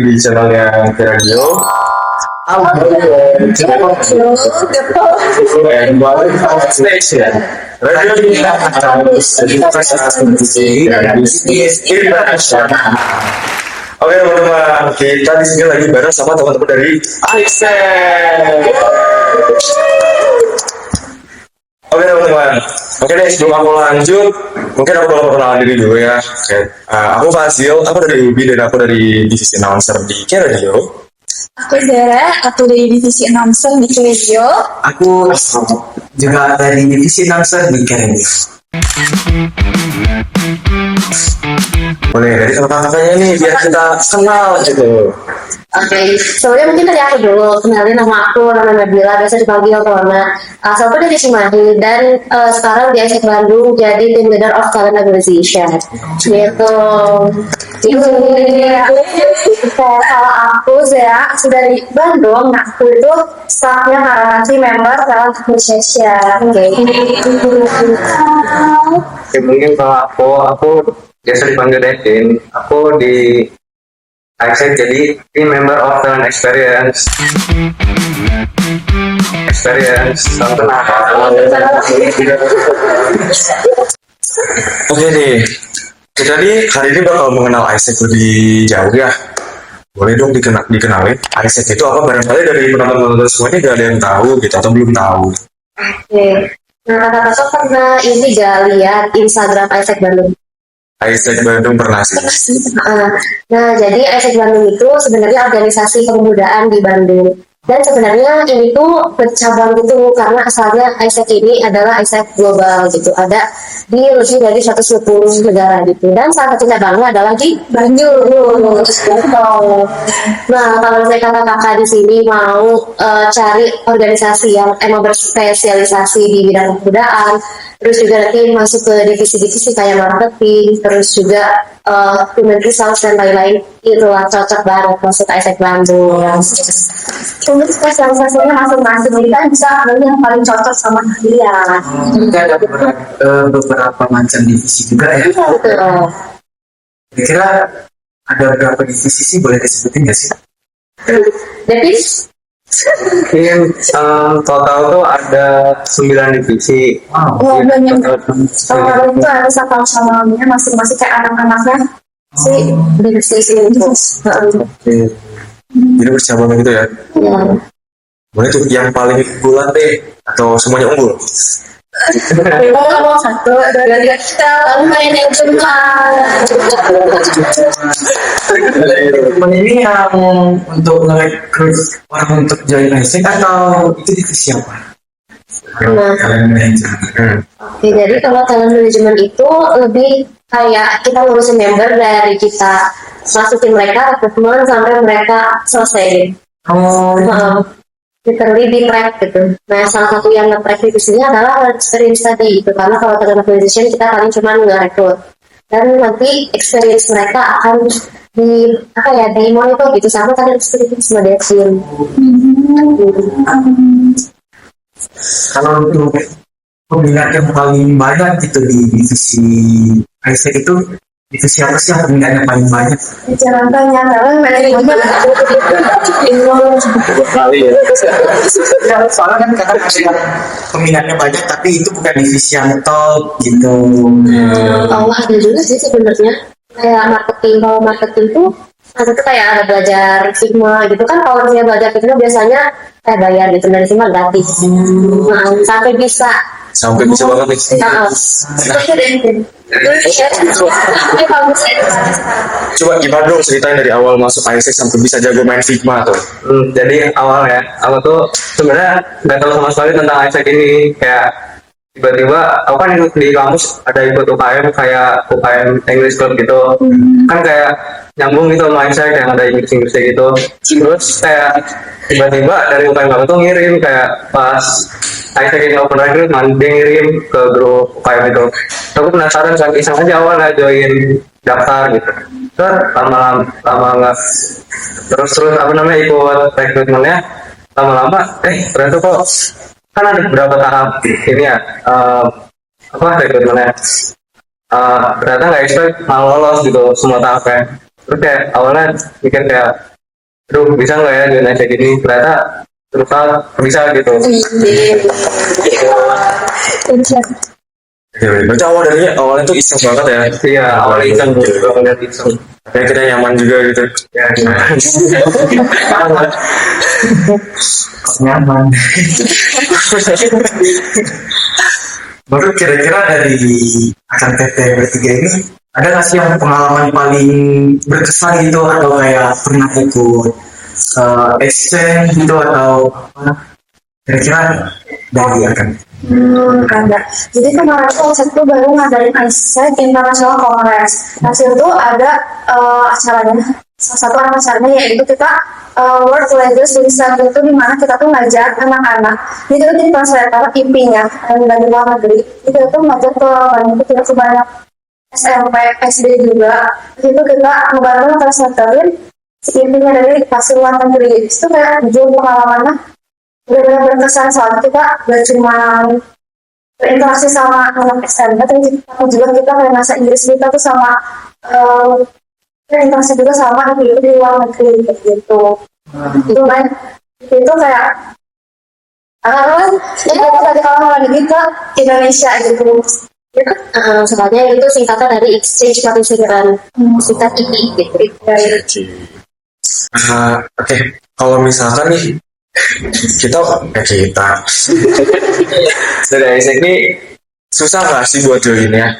di channelnya Radio. And balik station. Radio kita akan internasional. Oke teman-teman, kita di sini lagi bareng sama teman-teman dari Isaac. Oke teman-teman, oke deh sebelum aku lanjut, mungkin aku bakal perkenalan diri dulu ya. Oke, aku Fazil, aku dari UBI dan aku dari divisi announcer di Radio. Aku Zara, aku dari divisi announcer di Radio. Aku juga dari divisi announcer di Radio. Boleh dari kakak-kakaknya nih biar kita kenal gitu. Oke, sebelumnya mungkin dari aku dulu. Kenalin nama aku, nama Nabila, biasa dipanggil Tona. Asalku dari Cimahi dan sekarang di Isaac Bandung jadi team leader of talent acquisition. Gitu. Kalau aku Zara, aku dari Bandung. Nah, aku itu staffnya Harasi member talent acquisition. Oke, mungkin kalau aku biasa dipanggil Devin. Aku di Isaac jadi team member of talent experience. Salam kenal. Oke nih, kita nih hari ini bakal mengenal Isaac lebih jauh ya. Boleh dong dikenalin Isaac itu apa, barangkali dari penonton-penonton semuanya gak ada yang tahu gitu atau belum tahu. Oke. Nah, kakak-kakak pernah ini gak lihat Instagram Isaac Bandung? Isaac Bandung pernah sih. Nah, jadi Isaac Bandung itu sebenarnya organisasi kepemudaan di Bandung. Dan sebenarnya ini tuh bercabang gitu karena asalnya Isaac ini adalah Isaac global gitu. Ada di lebih dari 120 negara gitu. Dan salah satu cabangnya adalah di Bandung. Nah, kalau misalnya kakak-kakak di sini mau cari organisasi yang emang berspesialisasi di bidang kepemudaan, terus juga nanti masuk ke divisi-divisi kayak marketing, terus juga human resource dan lain-lain, itulah cocok banget masuk ke Isaac Bandung. Untuk spesialisasinya masing-masing kita bisa ambil yang paling cocok sama kalian. Juga ada beberapa macam divisi juga ya. Betul. Kira-kira ada berapa divisi sih, boleh disebutin nggak sih? Jadi Mungkin total tuh ada 9 divisi. Banyak. Kalau itu ada sama-samanya masing-masing kayak anak-anaknya si divisi itu. Oke. Jadi bercabang gitu ya. Boleh tuh yang paling unggulan deh atau semuanya unggul? Satu dari kita main yang Teman ini yang untuk ngerekrut orang untuk join Isaac atau itu divisi apa? Nah. Kalian manajer. Oke, jadi kalau talent management itu lebih kayak kita ngurusin member dari kita masukin mereka rekrutmen sampai mereka selesai. Literally di track gitu. Nah, salah satu yang nge-track di sini adalah experience tadi gitu. Karena kalau talent acquisition kita paling cuma nge-rekrut. Dan nanti experience mereka akan di monitor gitu sama talent experience sama their team. Kalau untuk peminat yang paling banyak gitu di divisi Isaac itu divisi apa sih yang peminatnya paling banyak? jangan tanya karena manajemen Kali ya. Ya, soalnya kan kadang ada yang peminatnya banyak tapi itu bukan divisi yang top gitu. Allah ada juga sih sebenarnya kayak marketing. Kalau marketing tuh ada tuh kayak ada belajar Figma gitu kan. Kalau misalnya belajar Figma biasanya bayar gitu, dari Figma gratis. Nah, sampai bisa Banget nih. Coba gimana dong ceritain dari awal masuk Isaac sampai bisa jago main Figma tuh. Jadi awalnya aku tuh sebenarnya nggak tahu sama sekali tentang Isaac ini. Kayak tiba-tiba aku kan ikut di kampus ada ikut UKM kayak UKM English Club gitu. Kan kayak nyambung gitu sama Isaac yang ada Inggris gitu. Terus kayak tiba-tiba dari UKM kamu tuh ngirim kayak pas Isaac yang open recruitment dia ngirim ke grup UKM itu. Aku penasaran kan, iseng aja awalnya join daftar gitu. Terus lama nggak terus apa namanya ikut rekrutmennya, lama-lama ternyata kok kan ada beberapa tahap ini ya apa rekrutmennya, ternyata nggak expect malah lolos gitu semua tahapnya. Terus kayak awalnya mikir kayak aduh bisa nggak ya join Isaac ini, ternyata bisa gitu. Berarti awalnya tuh iseng banget ya. Iya, awalnya iseng juga ngeliat iseng. Kayak kita nyaman juga gitu. Ya, nyaman. Baru kira-kira dari akan TT bertiga ini ada nggak sih yang pengalaman paling berkesan gitu atau kayak pernah ikut exchange gitu atau apa? Kira-kira dari akan Ada. Jadi kemarin tuh saya baru ngadain ISEC International Congress. Nah, situ ada acaranya, salah satu acaranya yaitu kita World Language Research itu di mana kita tuh ngajar anak-anak. Itu di translator IP-nya dari luar negeri. Itu tuh ngajar ke banyak kita sebanyak SMP, SD juga. Itu kita ngebantu translatorin si IP-nya dari pasir luar negeri. Itu kayak jujur pengalamannya benar-benar berkesan, soalnya kita gak cuma berinteraksi sama anak SMP, tapi juga kita kayak bahasa Inggris kita tuh sama berinteraksi juga sama ibu di luar negeri gitu. Itu kan itu kayak jadi kita dari orang negeri ke Indonesia gitu. Soalnya itu singkatan dari exchange partisipan, singkat IP gitu. Oke, kalau misalkan nih kita dari Isaac ini susah nggak sih buat joinnya?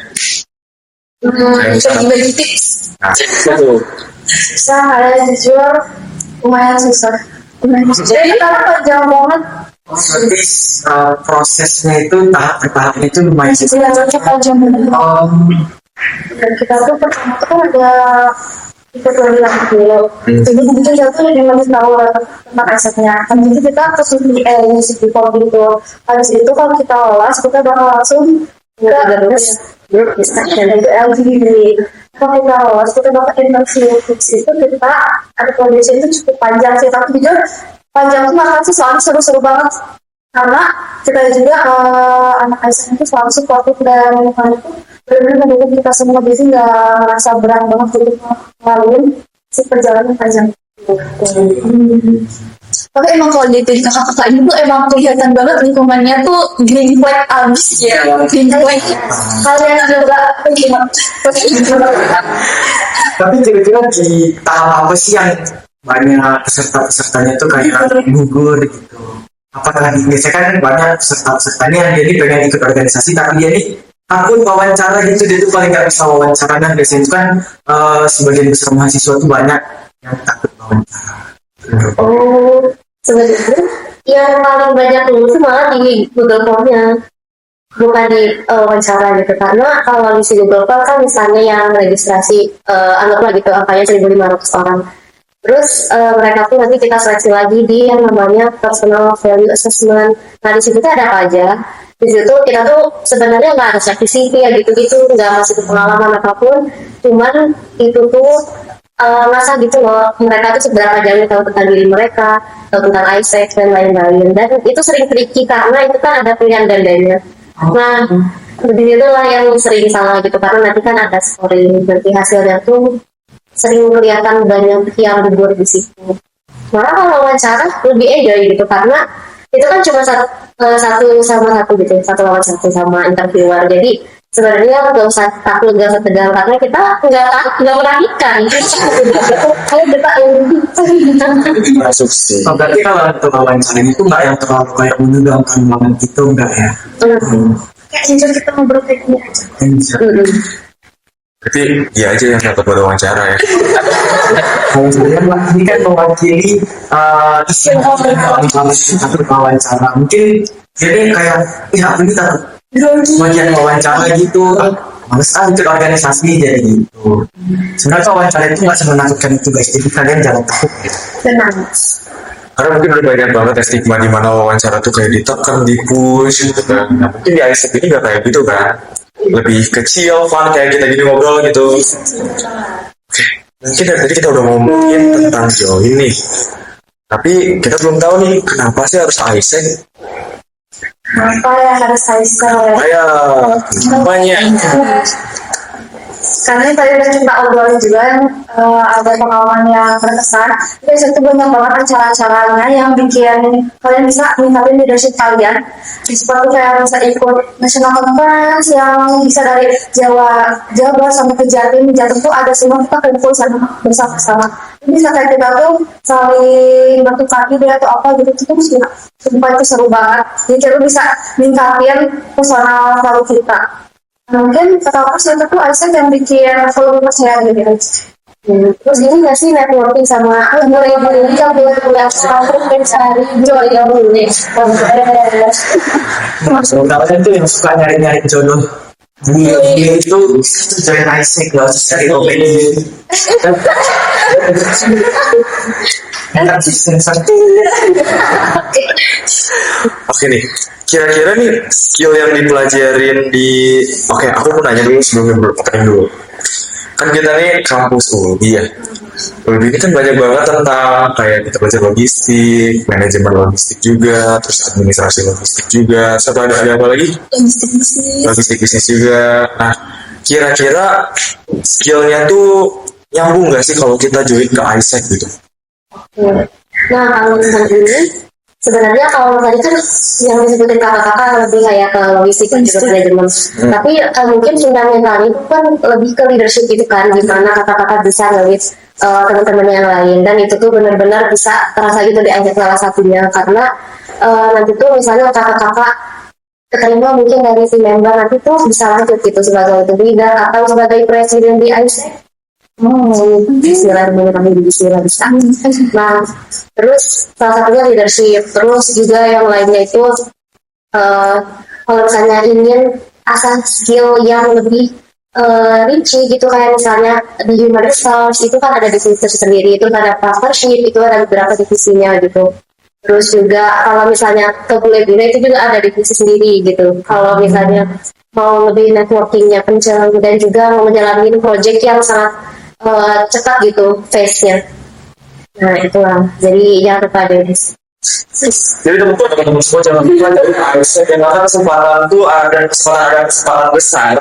Bagi tips. Nah, itu Susah, ada jujur lumayan susah. Jadi kalau panjang banget, berarti prosesnya itu tahap per tahapnya itu lumayan sih. belajarnya panjang banget. Dan kita tuh pertama tuh kan ada ikut webinar dulu. Jadi mungkin kita tuh lebih lebih tahu tentang asetnya. Jadi kita terus di form gitu. Habis itu kalau kita lolos, kita bakal langsung ke grup discussion itu LGBT. Kalau kita lolos, kita bakal interview. Itu kita ada kondisi itu cukup panjang sih, tapi jujur panjang tuh makan sih soalnya seru-seru banget. Karena kita juga anak ASN itu selalu supportif dan itu benar-benar mendukung kita semua, jadi nggak merasa berat banget untuk melalui si perjalanan panjang. Tapi emang kalau di kakak-kakak ini tuh emang kelihatan banget lingkungannya tuh green flag abis ya, green flag. Kalian juga Tapi kira-kira di tahap apa sih yang banyak peserta-pesertanya tuh kayak gugur gitu? Apakah biasanya kan banyak peserta-pesertanya yang jadi pengen ikut organisasi tapi dia nih takut wawancara gitu, dia tuh paling nggak bisa wawancara. Dan biasanya itu kan sebagian besar mahasiswa tuh banyak yang takut wawancara. Sebenarnya yang paling banyak lulus malah di Google Form-nya, bukan di wawancara gitu. Karena kalau di Google Form kan misalnya yang registrasi anggaplah gitu angkanya 1.500 orang. Terus mereka tuh nanti kita seleksi lagi di yang namanya personal value assessment. Nah di situ tuh ada apa aja. Di situ kita tuh sebenarnya nggak ada seleksi CV ya gitu-gitu, nggak masih pengalaman apapun. Cuman itu tuh ngasah gitu loh, mereka tuh seberapa jauh tahu tentang diri mereka, tahu tentang Isaac dan lain-lain. Dan itu sering tricky karena itu kan ada pilihan gandanya. Nah di situ lah yang sering salah gitu, karena nanti kan ada scoring, nanti hasilnya tuh sering kelihatan banyak yang gugur di situ. Malah kalau wawancara lebih enjoy gitu, karena itu kan cuma satu sama satu gitu, satu lawan satu sama interviewer. Jadi sebenarnya nggak usah takut, nggak usah tegang, karena kita nggak meragikan. Kalau kita masuk sih. Berarti kalau untuk wawancara itu nggak yang terlalu kayak menegangkan banget gitu, enggak ya? kayak jujur kita ngobrol kayak gini aja. Berarti dia aja yang dapat buat wawancara ya. Kalau saya ini kan mewakili satu wawancara, mungkin jadi kayak ya ini takut bagian wawancara gitu, males ikut organisasi jadi gitu. Sebenarnya wawancara itu nggak semenakutkan itu guys, jadi kalian jangan takut. Tenang. Karena mungkin udah banyak banget ya stigma di mana wawancara tuh kayak ditekan, dipush gitu kan. Nah, mungkin di Isaac ini nggak kayak gitu kan. Lebih kecil, fun kayak kita gini ngobrol gitu. Mungkin dari tadi kita udah ngomongin tentang join nih. Tapi kita belum tahu nih kenapa sih harus Isaac. Kenapa ya harus Isaac? Namanya. Karena tadi udah kita obrolin juga yang ada pengalaman yang berkesan. Terus itu banyak banget acara-acaranya yang bikin kalian bisa meningkatin leadership kalian. Seperti kayak bisa ikut national conference yang bisa dari Jawa sampai ke Jatim. Jatim tuh ada semua kita kumpul bersama-sama. Bisa kayak kita tuh saling bertukar ide atau apa gitu, itu tuh sumpah itu seru banget. Jadi kita bisa ningkatin personal baru kita. Mungkin kata aku sih itu Isaac yang bikin aku lebih percaya diri aja. Terus ini nggak sih networking sama mulai yang bulan terus dan sehari jual yang boleh. Masuk kalian tuh yang suka nyari-nyari jodoh. Dia itu join Isaac gak usah cari topeng. Enak sih sensor. Oke nih, kira-kira nih skill yang dipelajarin di, oke, aku mau nanya dulu sebelum berpertanyaan dulu. Kan kita nih kampus ULBI ya. ULBI ini kan banyak banget tentang kayak kita belajar logistik, manajemen logistik juga, terus administrasi logistik juga, serta ada apa lagi? Logistik bisnis juga. Nah, kira-kira skillnya tuh nyambung nggak sih kalau kita join ke Isaac gitu? Nah, kalau tentang ini sebenarnya kalau tadi kan yang disebutin kakak-kakak lebih kayak ke logistik dan juga manajemen. Tapi mungkin fundamentalnya itu kan lebih ke leadership itu kan, gimana kakak-kakak bisa ngelit teman-teman yang lain, dan itu tuh benar-benar bisa terasa gitu di Isaac salah satunya, karena nanti tuh misalnya kakak-kakak keterima mungkin dari tim member, nanti tuh bisa lanjut gitu sebagai itu leader atau sebagai presiden di Isaac. Bismillahirrahmanirrahim, bismillah bisa. Nah, terus salah satunya leadership, terus juga yang lainnya itu kalau misalnya ingin asah skill yang lebih rinci gitu, kayak misalnya di human resource itu kan ada divisi sendiri, itu ada partnership, itu ada beberapa divisinya gitu. Terus juga kalau misalnya ke bule-bule itu juga ada divisi sendiri gitu. Kalau misalnya mau lebih networkingnya kencang dan juga mau menjalani project yang sangat cepat gitu phase-nya. Nah itulah, jadi jangan lupa deh. Jadi teman-teman semua jangan lupa dari Isaac, yang ada kesempatan tuh ada kesempatan besar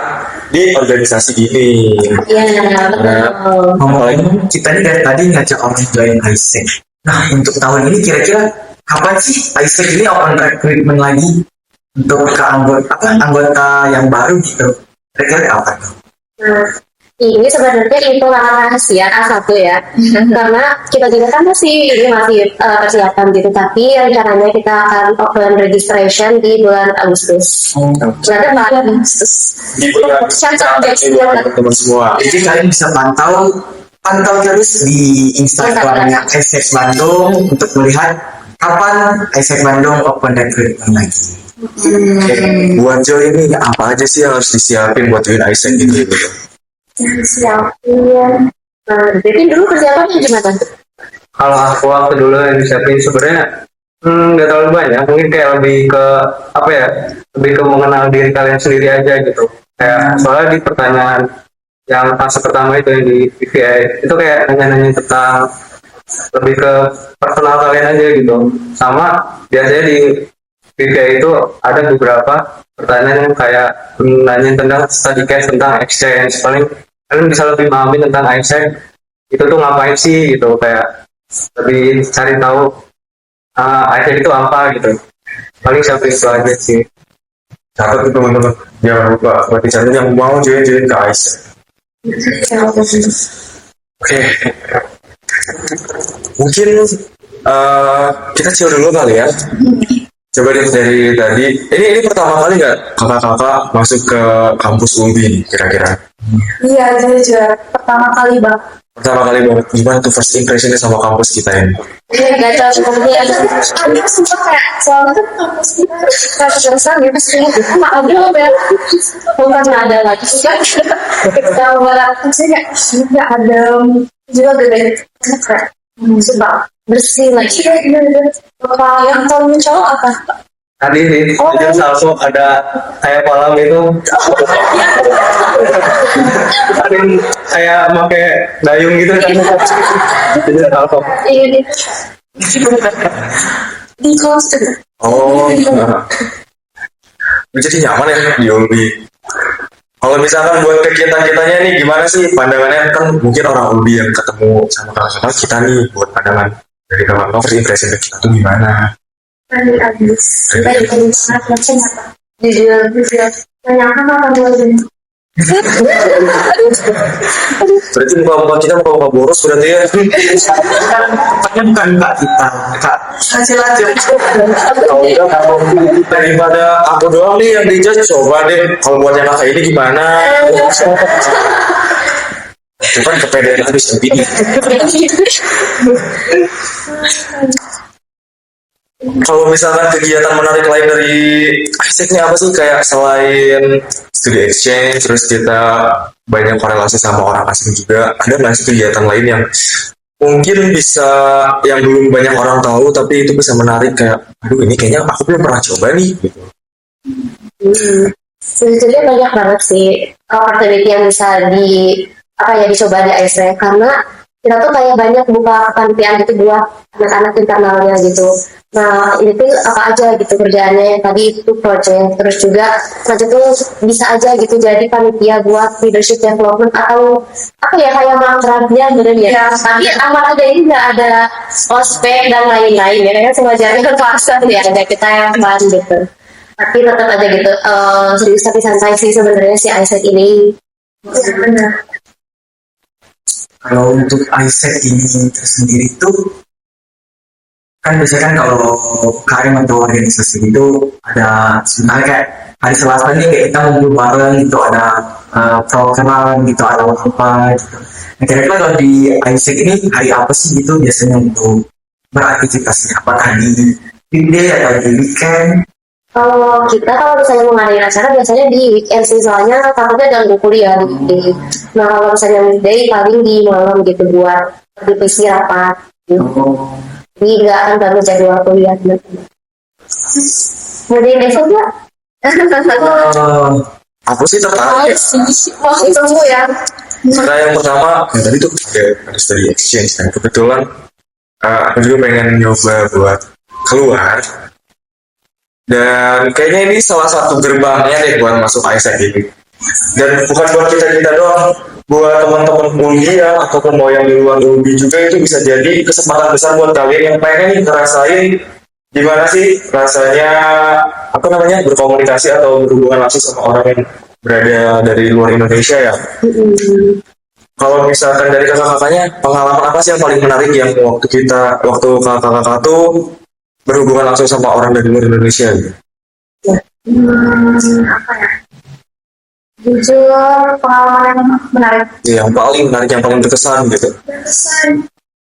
di organisasi ini. Iya, betul. Ngomong kita ini dari tadi ngajak orang join Isaac. Nah, untuk tahun ini kira-kira kapan sih Isaac ini open recruitment lagi untuk ke anggota yang baru gitu? Kira-kira kapan? Nah, ini sebenarnya itu rahasia A1 ya, karena kita juga kan masih persiapan gitu, tapi rencananya kita akan open registration di bulan Agustus. Bulan Agustus. Di bulan teman-teman semua. Jadi kalian bisa pantau terus di Instagramnya Isaac Bandung untuk melihat kapan Isaac Bandung open recruitment lagi. Buat join ini apa aja sih yang harus disiapin buat join Isaac gitu? Siapin. Jadi dulu persiapannya gimana? Kalau aku waktu dulu yang disiapin sebenarnya nggak terlalu banyak, mungkin kayak lebih ke apa ya, lebih ke mengenal diri kalian sendiri aja gitu. Kayak soalnya di pertanyaan yang fase pertama itu yang di PVI itu kayak nanya-nanya tentang lebih ke personal kalian aja gitu. Sama biasanya di PVI itu ada beberapa pertanyaan yang kayak nanya tentang study case, tentang exchange. Paling kalian bisa lebih memahami tentang Isaac itu tuh ngapain sih gitu, kayak lebih cari tahu Isaac itu apa gitu. Paling sampai itu aja sih. Catat tuh teman-teman, jangan lupa buat channel yang mau join ke Isaac. Oke. Mungkin kita chill dulu kali ya. Coba deh dari tadi, ini pertama kali nggak kakak-kakak masuk ke kampus ULBI nih kira-kira? Iya, jujur pertama kali bang. Pertama kali banget, gimana tuh first impressionnya sama kampus kita ini? Gak tahu sebenarnya. Aku sumpah kayak soalnya kan kampus kita keterusan gitu sih. Maaf dulu ya. Bukan ada lagi. Kita maksudnya kayak ada juga gede. Keren. Sumpah. Bersih lagi. Kalau yang kamu cowok apa? Tadi sih, jujur salso ada kayak kolam itu. Ada yang kayak pakai dayung gitu kan. Jujur salso. Ini Di kelas itu. Oh, jadi nyaman ya di ULBI. Kalau misalkan buat kegiatan kitanya nih gimana sih pandangannya, kan mungkin orang ubi yang ketemu sama kakak-kakak kita nih, buat pandangan dari kakak-kakak first impression ke kita tuh gimana? Tadi habis. Tadi banget macam apa? Jujur. Menyangka apa boleh? Berarti muka-muka kita muka-muka boros berarti ya. Tempatnya bukan mbak kita, kak. Hasil aja. Kalau udah kalau daripada aku doang nih yang dijudge, coba deh kalau buat yang kakak ini gimana? Itu kan kepedean habis ini. Kalau misalkan kegiatan menarik lain dari Isaac nih apa sih, kayak selain studi exchange terus kita banyak korelasi sama orang asing juga, ada nggak sih kegiatan lain yang mungkin bisa, yang belum banyak orang tahu tapi itu bisa menarik, kayak aduh ini kayaknya aku belum pernah coba nih gitu. Sebetulnya banyak banget sih opportunity yang bisa dicoba di ISRE, karena kita tuh kayak banyak buka kepanitiaan gitu buat anak-anak internalnya gitu. Nah ini tuh apa aja gitu kerjaannya, yang tadi itu project, terus juga project tuh bisa aja gitu jadi panitia buat leadership development atau apa ya, kayak mangkraknya bener ya. Tapi amat ada ini nggak ada ospek dan lain-lain ya, kan sewajarnya kan pasar ya, ada kita yang fun gitu. Tapi tetap aja gitu serius tapi santai sih sebenarnya si Isaac ini. Benar. Kalau untuk Isaac ini tersendiri tuh kan biasanya kan kalau KM atau organisasi itu ada sebenarnya kayak hari Selasa nih kayak kita ngumpul bareng gitu, ada program gitu, ada apa gitu. Nah kira-kira kalau di Isaac ini hari apa sih gitu biasanya untuk beraktivitasnya, apakah di weekday atau di weekend? Kalau misalnya mau ngadain acara biasanya di weekend sih, soalnya takutnya ganggu kuliah di. Nah kalau misalnya weekday paling di malam gitu buat divisi rapat. Oh. Jadi nggak akan ganggu jadwal kuliah gitu. Mau jadi besok nggak? Aku sih tertarik. Mau tunggu ya. Karena yang pertama tadi tuh ada study exchange kan, kebetulan aku juga pengen nyoba buat keluar, dan kayaknya ini salah satu gerbangnya deh buat masuk Isaac ini. Dan bukan buat kita doang, buat teman-teman kuliah ataupun mau yang di luar UBI juga, itu bisa jadi kesempatan besar buat kalian yang pengen ngerasain gimana sih rasanya berkomunikasi atau berhubungan langsung sama orang yang berada dari luar Indonesia ya. Kalau misalkan dari kakak-kakaknya, pengalaman apa sih yang paling menarik yang waktu kakak-kakak tuh berhubungan langsung sama orang dari luar Indonesia gitu? Apa ya? Jujur pengalaman yang menarik. Yang paling menarik, yang paling berkesan gitu. Berkesan.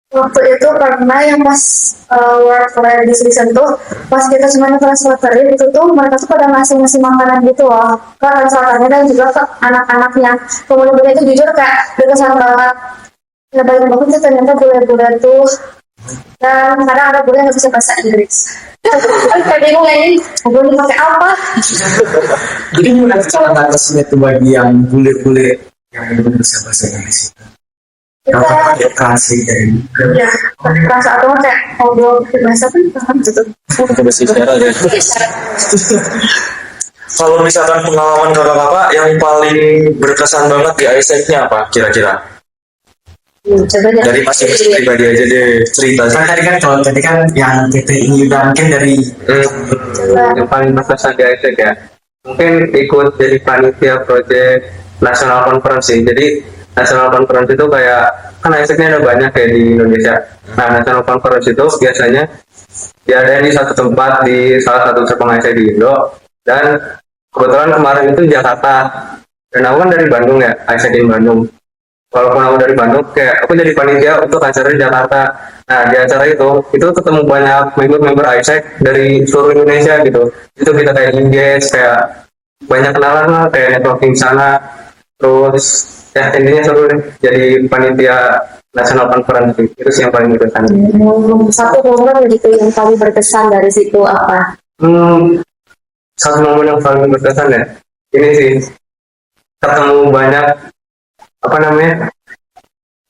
Waktu itu karena yang pas World Korea Decision tuh, pas kita semuanya translaterin itu tuh mereka tuh pada ngasih makanan gitu loh ke translatornya dan juga ke anak-anak yang komunitas itu. Jujur kayak berkesan banget. Nah banyak banget tuh ternyata bule-bule tuh, dan kadang ada bule yang nggak bisa bahasa Inggris. Kayak bingung ini, gue pakai apa? Jadi gimana cara ngatasinya tuh bagi yang bule-bule yang belum bisa bahasa Inggris itu? Kita Ada translate dari ya rasa atau kayak ngobrol pakai bahasa pun paham gitu. Bahasa isyarat ya. Kalau misalkan pengalaman kakak-kakak yang paling berkesan banget di Isaac-nya apa kira-kira? Coba deh. Dari masing-masing pribadi aja deh, cerita. kalau tadi kan yang kita ini udah mungkin dari Yang paling berkesan di Isaac ya, mungkin ikut jadi panitia project national conference sih. Jadi national conference itu kayak, kan Isaac ini ada banyak kayak di Indonesia. Nah national conference itu biasanya diadain di satu tempat di salah satu cabang Isaac di Indo, dan kebetulan kemarin itu di Jakarta, dan aku kan dari Bandung ya, Isaac di Bandung. Walaupun aku dari Bandung, kayak aku jadi panitia untuk acara di Jakarta. Nah di acara itu ketemu banyak member-member Isaac dari seluruh Indonesia gitu. Itu kita kayak engage, kayak banyak kenalan lah, kayak networking sana. Terus ya intinya seru deh jadi panitia national conference, itu sih yang paling berkesan. Satu momen gitu yang paling berkesan dari situ apa? Satu momen yang paling berkesan ya, ini sih ketemu banyak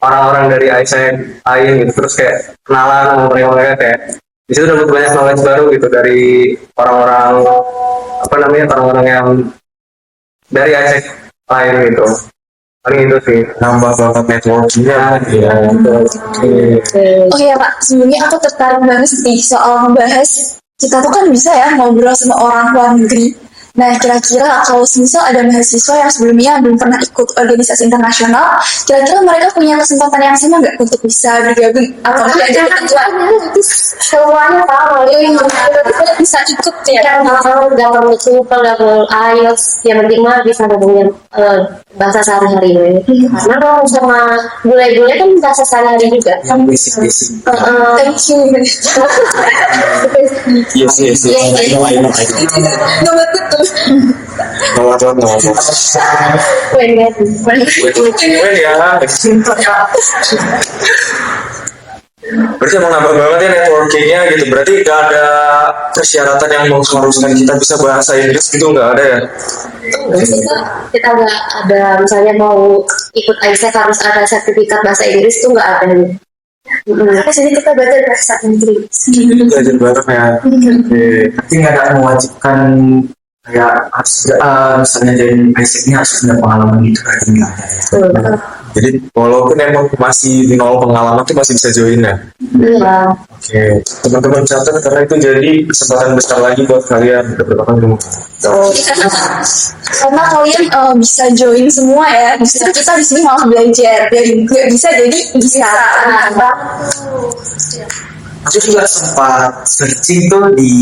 orang-orang dari Isaac lain gitu, terus kayak kenalan sama mereka, kayak di situ dapat banyak knowledge baru gitu dari orang-orang orang-orang yang dari Isaac lain gitu. Paling itu sih. Nambah banget networkingnya ya. Oh iya Pak, sebelumnya aku tertarik banget nih soal membahas kita tuh kan bisa ya ngobrol sama orang luar negeri. Nah, kira-kira kalau misal ada mahasiswa yang sebelumnya belum pernah ikut organisasi internasional, kira-kira mereka punya kesempatan yang sama nggak untuk bisa bergabung atau belajar itu semuanya sama. kita bisa ikut ya? Yang mau gampang simple, gampang IELTS, yang penting mah bisa ngomongin bahasa sehari-hari. Karena kalau sama bule-bule kan bahasa sehari-hari juga. yang basic-basic. Thank you. Yes. I know. Nomor betul. Nomor. Keren ya. Keren ya. Berarti emang nambah banget ya networkingnya gitu. Berarti gak ada persyaratan yang mengharuskan kita bisa bahasa Inggris gitu, nggak ada ya? Kita nggak ada, misalnya mau ikut ISEC harus ada sertifikat bahasa Inggris tuh nggak ada. Jadi kita belajar bahasa Inggris. Belajar bareng ya. Oke. Tapi nggak ada mewajibkan kayak harus misalnya dari ISEC-nya harus punya pengalaman gitu kan, nggak ada ya. Jadi walaupun emang masih nol pengalaman tuh masih bisa join ya. Iya. Oke, teman-teman catat karena itu jadi kesempatan besar lagi buat kalian. Udah berapa kali ngomong? Karena kalian bisa join semua ya. Justru kita di sini malah belajar. Dari nggak bisa jadi bisa. Aku juga sempat searching tuh di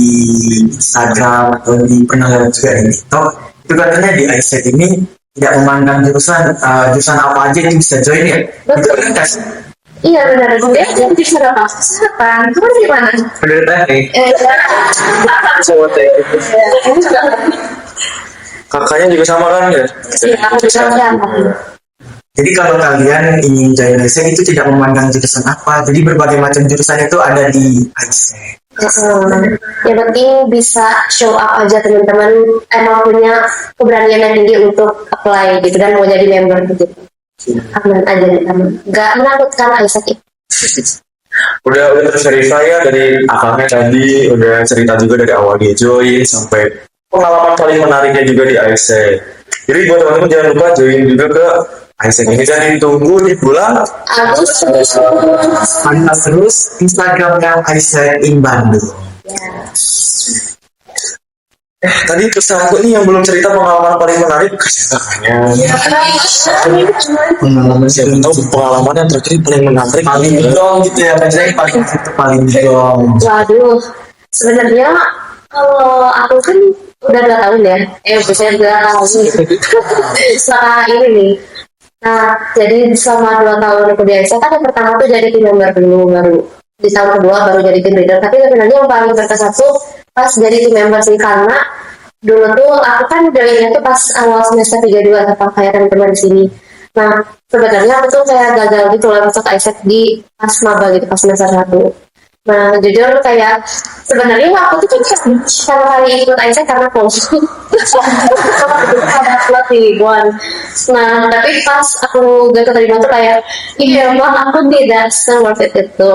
Instagram atau di pernah lihat juga di TikTok. Itu katanya di ISEC ini tidak memandang jurusan apa aja yang bisa join ya. Itu kan kasih. Iya benar. Jadi bisa apa? Kesehatan. Kamu dari mana? Dari teknik. Semua kakaknya juga sama kan ya? Jadi kalau kalian ingin join ISEC itu tidak memandang jurusan apa. Jadi berbagai macam jurusan itu ada di ISEC. Yang penting bisa show up aja teman-teman, emang punya keberanian yang tinggi untuk apply gitu dan mau jadi member gitu. Aman aja teman, nggak menakutkan ISEC itu. Udah tercerita ya dari akangnya tadi, udah cerita juga dari awal dia join sampai pengalaman paling menariknya juga di ISEC. Jadi buat teman-teman jangan lupa join juga ke ISEC ini dan ditunggu di bulan Agustus. Pantau terus Instagramnya ISEC in Bandung. Tadi pesan aku nih yang belum cerita pengalaman paling menarik kasih kakaknya. Pengalaman Siapa tahu pengalaman yang terakhir paling menarik paling dong gitu ya, biasanya paling itu paling dong. Waduh, sebenarnya kalau aku kan udah 2 tahun ya, biasanya 2 tahun setelah ini nih. Nah, jadi selama 2 tahun aku di ISEC kan yang pertama tuh jadi tim member dulu, baru di tahun kedua baru jadi tim leader. Tapi sebenarnya yang paling berkesan tuh pas jadi tim member sih, karena dulu tuh aku kan joinnya tuh pas awal semester 32 sama kayak teman-teman di sini. Nah, sebenarnya aku tuh kayak gagal gitu loh masuk ISEC di pas maba gitu, pas semester 1. Nah, jujur kayak sebenarnya aku tuh kan pertama kali ikut ISEC karena close. Ada slot di Libuan. Nah, tapi pas aku gak keterima tuh kayak, iya emang aku tidak se-worth it itu.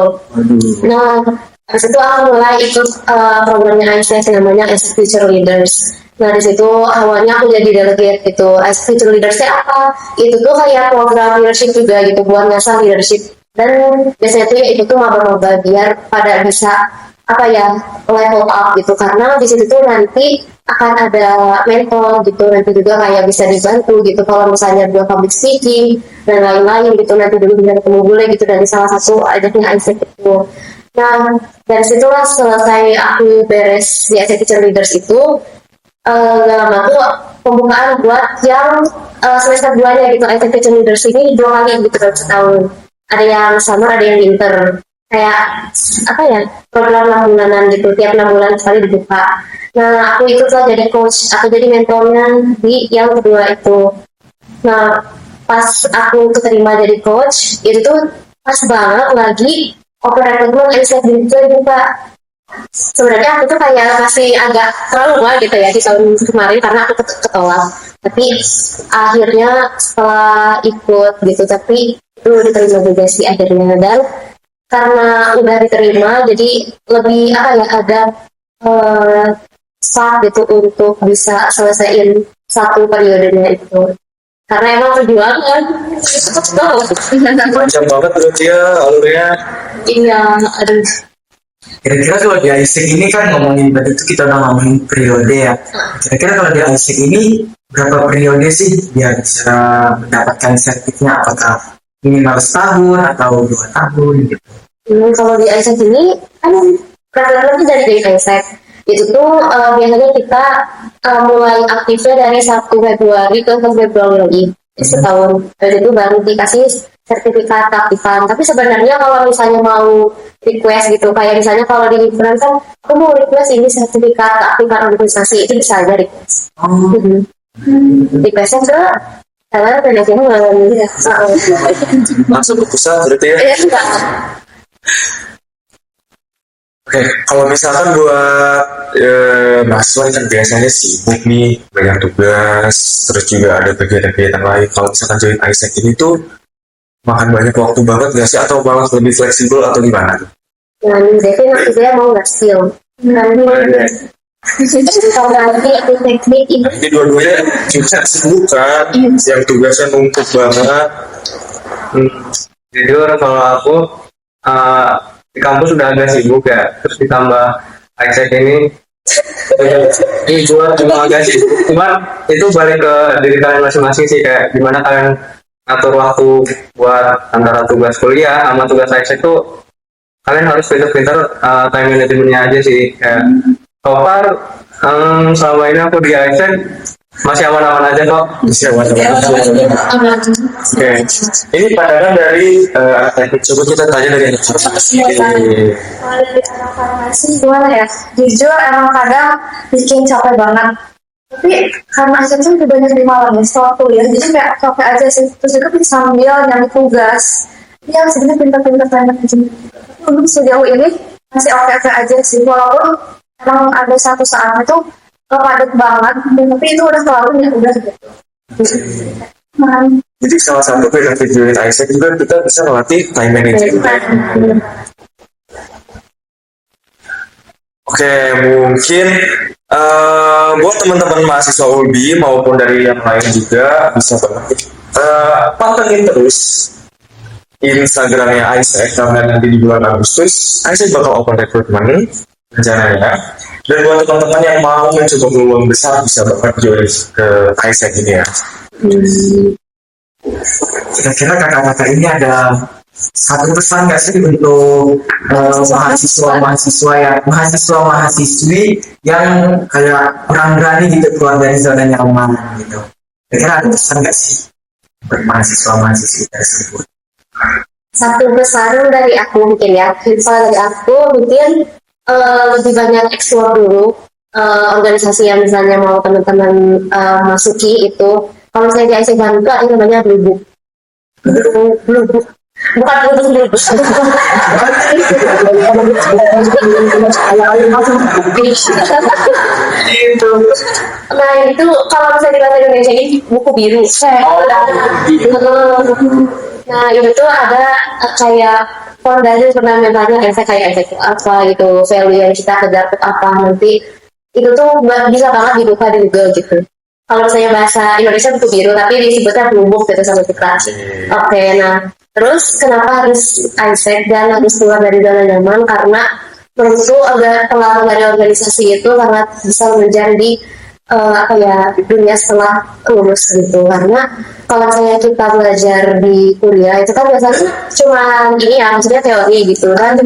Nah, habis itu aku mulai ikut programnya ISEC namanya ISEC Future Leaders. Nah, di situ awalnya aku jadi delegate gitu. ISEC Future Leaders itu apa? Itu tuh kayak program leadership juga gitu, buat ngasah leadership. Dan biasanya tuh itu tuh maba-maba biar pada bisa apa ya level up gitu, karena di situ tuh nanti akan ada mentor gitu, nanti juga kayak bisa dibantu gitu kalau misalnya dia public speaking dan lain-lain gitu, nanti dulu bisa ketemu bule gitu dari salah satu ajaknya ISEC itu. Nah, dari situlah selesai aku beres di ISEC Teacher Leaders itu, gak lama tuh pembukaan buat yang semester 2-nya gitu. ISEC Teacher Leaders ini 2 kali gitu dalam setahun. Ada yang summer, ada yang winter. Kayak apa ya, program 6 bulanan gitu, tiap 6 bulan sekali dibuka. Nah, aku ikutlah jadi coach, aku jadi mentornya di yang kedua itu. Nah, pas aku keterima jadi coach, itu tuh pas banget lagi open recruitment ISEC dibuka. Sebenarnya aku tuh kayak masih agak trauma gitu ya di tahun kemarin karena aku ketolak. Tapi akhirnya setelah ikut gitu, tapi itu diterima juga sih akhirnya. Dan karena udah diterima, jadi lebih apa ya, ada start gitu untuk bisa selesaiin satu periodenya itu. karena emang perjuangan. Panjang banget berarti ya alurnya. Iya, aduh. Kira-kira kalau di Isaac ini kan ngomongin tadi itu kita udah ngomongin periode ya. Kira-kira kalau di Isaac ini berapa periode sih biar bisa mendapatkan sertifikatnya? Apakah minimal setahun atau 2 tahun gitu? Kalau di Isaac ini kan peraturan itu dari Isaac itu tuh biasanya kita mulai aktifnya dari 1 Februari ke 1 Februari lagi setahun. Dan itu baru dikasih sertifikat aktifan. Tapi sebenarnya kalau misalnya mau request gitu, kayak misalnya kalau di Himpunan kan aku mau request ini sertifikat aktifan organisasi, itu bisa aja request. Requestnya ke karena manajemen Langsung ke pusat berarti ya. Oke, kalau misalkan buat mahasiswa kan biasanya sibuk nih, banyak tugas, terus juga ada kegiatan-kegiatan lain. Kalau misalkan join Isaac ini tuh makan banyak waktu banget nggak sih, atau malah lebih fleksibel atau gimana? jadi nanti dia mau nggak skill. Kalau nanti itu teknik ini Ini dua-duanya juga sibuk kan, yang tugasnya numpuk banget. Jujur kalau aku di kampus sudah agak sibuk ya, terus ditambah Isaac ini juga agak sibuk. Cuman itu balik ke diri kalian masing-masing sih, kayak gimana kalian ngatur waktu buat antara tugas kuliah sama tugas Isaac tuh. Kalian harus pintar-pintar time managementnya aja sih. Kayak so far selama ini aku di Isaac masih aman-aman aja kok. Oke, ini pandangan dari coba kita tanya dari anak farmasi. Kalau dari anak farmasi gimana ya? Jujur emang kadang bikin capek banget. Tapi karena Isaac tuh lebih banyak di malam ya, setelah kuliah, jadi kayak capek aja sih. Terus juga sambil nyari tugas. Ya sebenarnya pintar-pintar tanya aja. Untuk sejauh ini masih oke-oke aja sih. Walaupun emang ada satu saat itu padat banget, tapi itu udah selalu ya udah gitu. Jadi salah satu benefit join Isaac juga kita bisa melatih time management. Oke, mungkin buat teman-teman mahasiswa ULBI maupun dari yang lain juga bisa banget pantengin terus Instagramnya Isaac, karena nanti di bulan Agustus Isaac bakal open recruitment rencananya. Dan buat teman-teman yang mau mencoba peluang besar bisa banget join ke Isaac ini ya. Kira-kira kakak-kakak ini ada satu pesan nggak sih untuk mahasiswa-mahasiswi yang kayak kurang berani gitu keluar dari zona nyaman gitu? Kira-kira ada pesan nggak sih untuk mahasiswa-mahasiswi tersebut? satu pesan dari aku mungkin ya. Kalau dari aku mungkin lebih banyak explore dulu organisasi yang misalnya mau teman-teman masuki itu. Kalau misalnya di Isaac Bandung itu ada yang namanya Blue Book. Bukan Blue itu. Nah itu kalau misalnya di bahasa Indonesia ini buku biru. Nah itu tuh ada kayak fondasi fundamentalnya kayak efek apa gitu, value yang kita kejar apa nanti itu tuh bisa banget dibuka di Google gitu. Kalau misalnya bahasa Indonesia buku biru tapi disebutnya Blue Book gitu sama kita. Oke, nah terus kenapa harus Isaac dan harus keluar dari zona nyaman? Karena menurutku pengalaman dari organisasi itu sangat bisa menjadi dunia setelah lulus gitu. Karena kalau misalnya kita belajar di kuliah itu kan biasanya cuma ini ya, maksudnya teori gitu kan.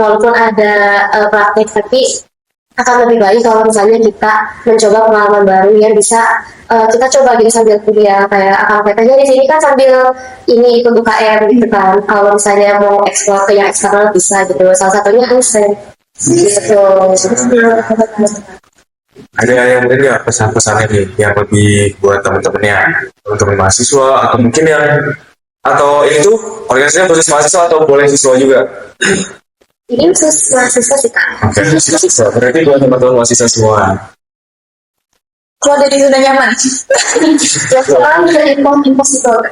Walaupun ada praktek, tapi akan lebih baik kalau misalnya kita mencoba pengalaman baru yang bisa kita coba gitu sambil kuliah. Kayak akal petanya di sini kan sambil ini ikut UKM gitu kan. Kalau misalnya mau eksplor ke yang eksternal bisa gitu. Salah satunya Isaac gitu. Ada yang mungkin ya pesan-pesannya nih yang lebih buat teman-temannya, teman-teman mahasiswa atau mungkin yang atau itu organisasinya khusus mahasiswa atau boleh siswa juga? Ini khusus mahasiswa sih Kak. Oke, mahasiswa. Berarti buat teman-teman mahasiswa semua. Keluar dari zona nyaman. Ya sekarang bisa impossible.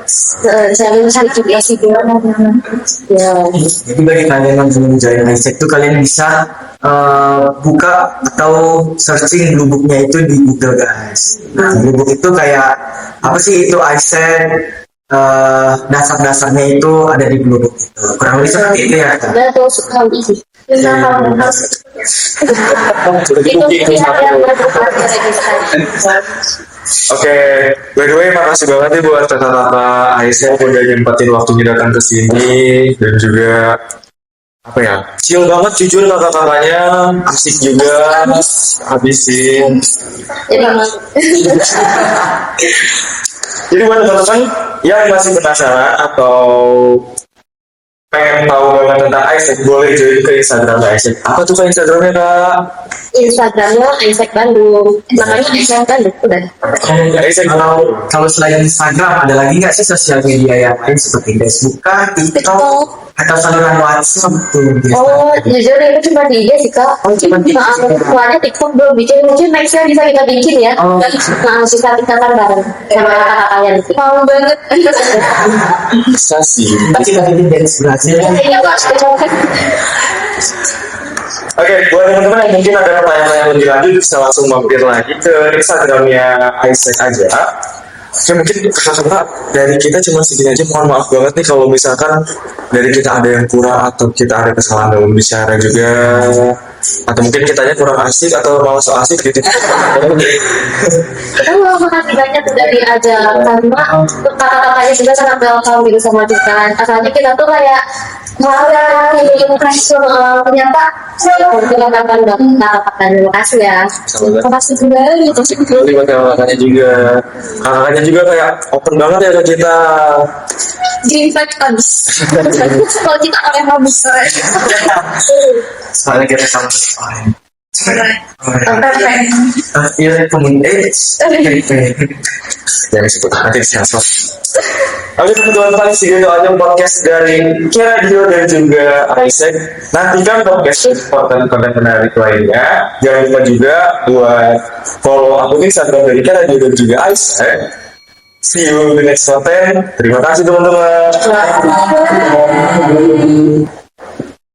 Saya mencari juga sih Zona nyaman. ya. Jadi bagi kalian yang belum join Isaac itu kalian bisa buka atau searching Blue Book-nya itu di Google guys. Nah, Blue Book itu kayak apa sih itu Isaac, dasar-dasarnya itu ada di Blue Book itu. Kurang lebih seperti itu ya. Betul sekali. Itu yang Oke, by the way makasih banget nih buat kakak-kakak Aisyah udah nyempetin waktunya datang ke sini dan juga apa ya, chill banget jujur kakak-kakaknya, asik juga habisin. Jadi buat teman-teman yang masih penasaran atau pengen tahu banget tentang Isaac, boleh join ke Instagram Isaac. Apa tuh ke Instagramnya kak? Instagramnya Isaac Bandung. Namanya Isaac Bandung udah. Isaac Kalau selain Instagram ada lagi nggak sih sosial media yang lain seperti Facebook, TikTok, atau saluran WhatsApp tuh? Oh, jujur itu cuma di IG sih kak. Soalnya TikTok belum bikin, mungkin nextnya bisa kita bikin ya. Nah, susah kita kan bareng sama kakak-kakaknya nanti. Mau banget. bisa sih. Kita bikin dari sebelah sini. Iya kak. Oke, buat teman-teman yang mungkin ada pertanyaan-pertanyaan lebih lanjut bisa langsung mampir lagi ke Instagramnya Isaac aja. Oke, mungkin kakak-kakak dari kita cuma segini aja. Mohon maaf banget nih kalau misalkan dari kita ada yang kurang atau kita ada kesalahan dalam bicara juga, atau mungkin kitanya kurang asik atau malah so asik gitu. Halo, makasih banyak udah diajak karena kakak-kakaknya juga sangat welcome gitu sama kita. Asalnya kita tuh kayak hal yang impresi ternyata kita akan kakak-kakaknya. Terima kasih ya. Terima kasih kembali. Terima kakaknya juga. Kakaknya juga kayak open banget ya ke kita. Invite us. Kalau kita orang yang habis. Soalnya kita sama orang. Oke. Iya, kemudian Yang disebut nanti disensor. Oke teman-teman, segitu aja podcast dari Kira Dio dan juga Isaac. Nantikan podcast konten-konten menarik lainnya. Jangan lupa juga buat follow akun Instagram dari Kira Dio dan juga Isaac. See you in the next content. Terima kasih teman-teman.